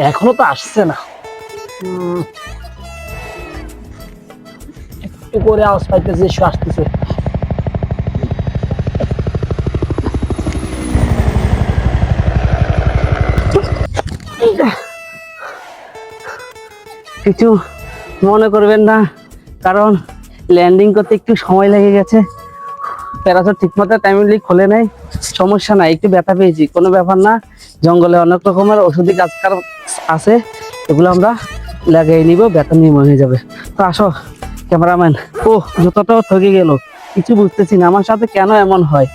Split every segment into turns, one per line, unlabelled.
এখনো তো আসছে না। একটু করে আওয়াজ পাইতেছে, এসে আসতেছে।
কিছু মনে করবেন না, কারণ ল্যান্ডিং করতে একটু সময় লেগে গেছে। প্যারাসুট ঠিক মতো টাইমলি খোলে নাই, সমস্যা নাই, একটু ব্যথা পেয়েছি, কোনো ব্যাপার না। জঙ্গলে অনেক রকমের ওষুধি গাছ আছে, এগুলো আমরা লাগিয়ে নিব, ব্যথা নির্মূল হয়ে যাবে। তো আসো ক্যামেরাম্যান। ও জুতাটাও ঠকে গেল, কিছু বুঝতেছি না আমার সাথে কেন এমন হয়।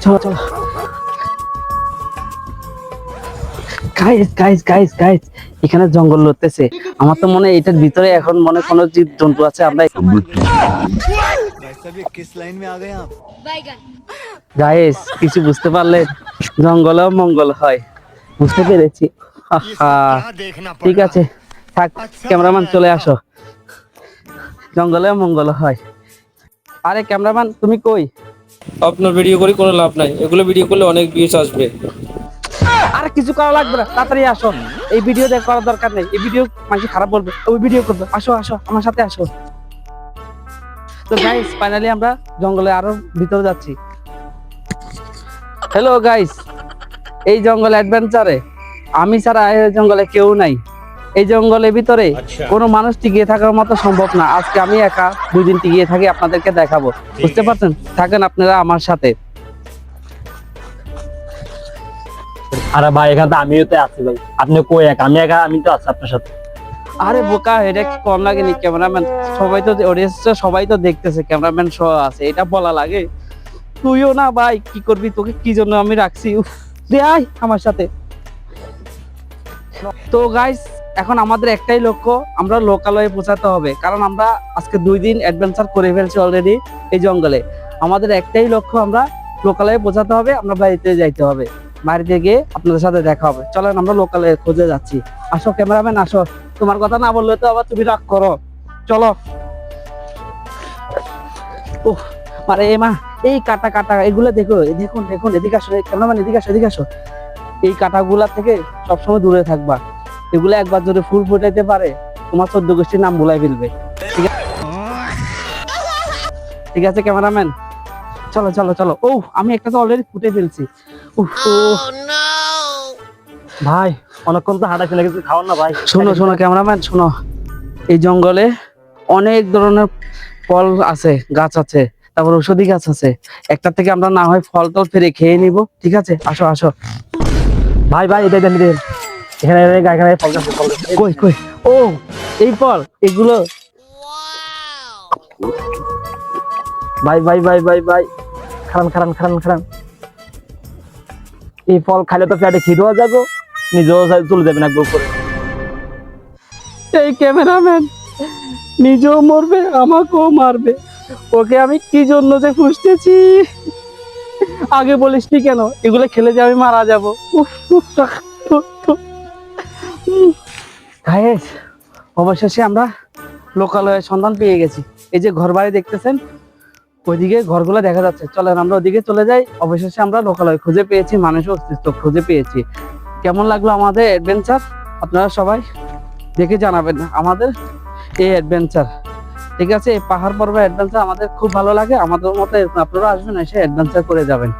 চলো চলো গাইস গাইস গাইস গাইস, এখানে জঙ্গল লড়তেছে। আমার তো মনে হয় এটার ভিতরে এখন মনে কোনো জীব জন্তু আছে। আমরা গাইস কিছু বুঝতে পারলেন? জঙ্গলেও মঙ্গল হয়, বুঝতে পেরেছি। ঠিক আছে থাক, ক্যামেরাম্যান চলে আসো, জঙ্গলেও মঙ্গল হয়। আরে ক্যামেরাম্যান তুমি কই?
আপনার ভিডিও করে কোনো লাভ নাই, এগুলো ভিডিও করলে অনেক ভিউজ আসবে।
আর কিছু করা লাগবে না, তাড়াতাড়ি আসো। এই ভিডিও দেখ করার দরকার নেই, এই ভিডিও মানুষ খারাপ বলবে, ওই ভিডিও করবে। আসো আসো আমার সাথে আসো। তো গাইস ফাইনালি আমরা জঙ্গলে আরো ভিতরে যাচ্ছি। হ্যালো গাইস, এই জঙ্গল অ্যাডভেঞ্চারে আমি ছাড়া এই জঙ্গলে কেউ নাই। এই জঙ্গলের ভিতরে কোনো মানুষ টিকিয়ে থাকার মতো সম্ভব না। আজকে আমি একা 2 দিন টিকিয়ে থাকি, আপনাদেরকে দেখাবো, বুঝতে পারছেন? থাকেন আপনারা আমার সাথে।
আরে ভাই এখানে তো আমিও তো আছি ভাই, আপনি কই একা? আমি একা, আমি তো আছি আপনার সাথে।
আরে বোকা, এটা কম লাগেনি? ক্যামেরাম্যান সবাই তো অডিয়েন্স, সবাই তো দেখতেছে, ক্যামেরাম্যান সহ আছে, এটা বলা লাগে? তুইও না ভাই, কি করবি? তোকে কি জন্য আমি রাখছি? উফ, দে আয় আমার সাথে। তো গাইস এখন আমাদের একটাই লক্ষ্য, আমরা লোকালয়ে পৌঁছাতে হবে, কারণ আমরা আজকে 2 দিন অ্যাডভেঞ্চার করে ফেলছি অলরেডি এই জঙ্গলে। আমাদের একটাই লক্ষ্য, আমরা লোকালয়ে পৌঁছাতে হবে, আমরা বাড়িতে যাইতে হবে। বাড়িতে গিয়ে আপনাদের সাথে দেখা হবে। চলেন আমরা লোকালয়ে খোঁজে যাচ্ছি। আসো ক্যামেরাম্যান আসো, তোমার কথা না বললে তো আবার তুমি রাগ করো। চলো। উফ আরে মা, এই কাটা কাটা এগুলো দেখো, দেখুন দেখুন, এদিকে আসো ক্যামেরাম্যান, এদিকে আসো এদিকে আসো। এই কাটাগুলা থেকে সবসময় দূরে থাকবা, এগুলো একবার যদি ফুল ফুটাইতে পারে তোমার 14 গোষ্ঠীর নাম ভুলাই ফেলবে। ঠিক আছে ক্যামেরাম্যান, চলো চলো চলো। ও আমি একটা তো অলরেডি ফুটে ফেলছি।
ভাই অনেকক্ষণ তো হাঁটা চলে গেছে, খাওয়ান না ভাই।
শোনো শোনো ক্যামেরাম্যান শোনো, এই জঙ্গলে অনেক ধরনের ফল আছে, গাছ আছে, তারপর ঔষধি গাছ আছে। একটা থেকে আমরা না হয় ফল টল ফেরে খেয়ে নিব, ঠিক আছে? আসো আসো।
ভাই ভাই এটা দেন দেন, এখানে এখানে ফল গাছ, ফল গাছ।
কই কই? ও এই ফল, এগুলো
ভাই ভাই ভাই ভাই ভাই, খারান খারান খারান খারান। এই ফল খাইলে তো পেটে খিদেও যাবো, নিজেও চলে যাবেন একবার করে।
এই ক্যামেরাম্যান নিজেও মরবে, আমাকেও মারবে। ওকে আমি কি জন্য যে খুঁজতেছি, আগে বলিসনি কেন? এগুলো খেলে যে আমি মারা যাবো। গাইস অবশেষে আমরা লোকালয়ের সন্ধান পেয়ে গেছি। এই যে ঘর বাড়ি দেখতেছেন, ওইদিকে ঘরগুলো দেখা যাচ্ছে। চলেন আমরা ওদিকে চলে যাই। অবশেষে আমরা লোকালয় খুঁজে পেয়েছি, মানুষের অস্তিত্ব খুঁজে পেয়েছি। কেমন লাগলো আমাদের অ্যাডভেঞ্চার? আপনারা সবাই দেখে জানাবেন আমাদের এই অ্যাডভেঞ্চার। ঠিক আছে, এই পাহাড় পর্বত অ্যাডভেঞ্চার আমাদের খুব ভালো লাগে। আমাদের মতো আপনারা আসবেন, এসে অ্যাডভেঞ্চার করে যাবেন।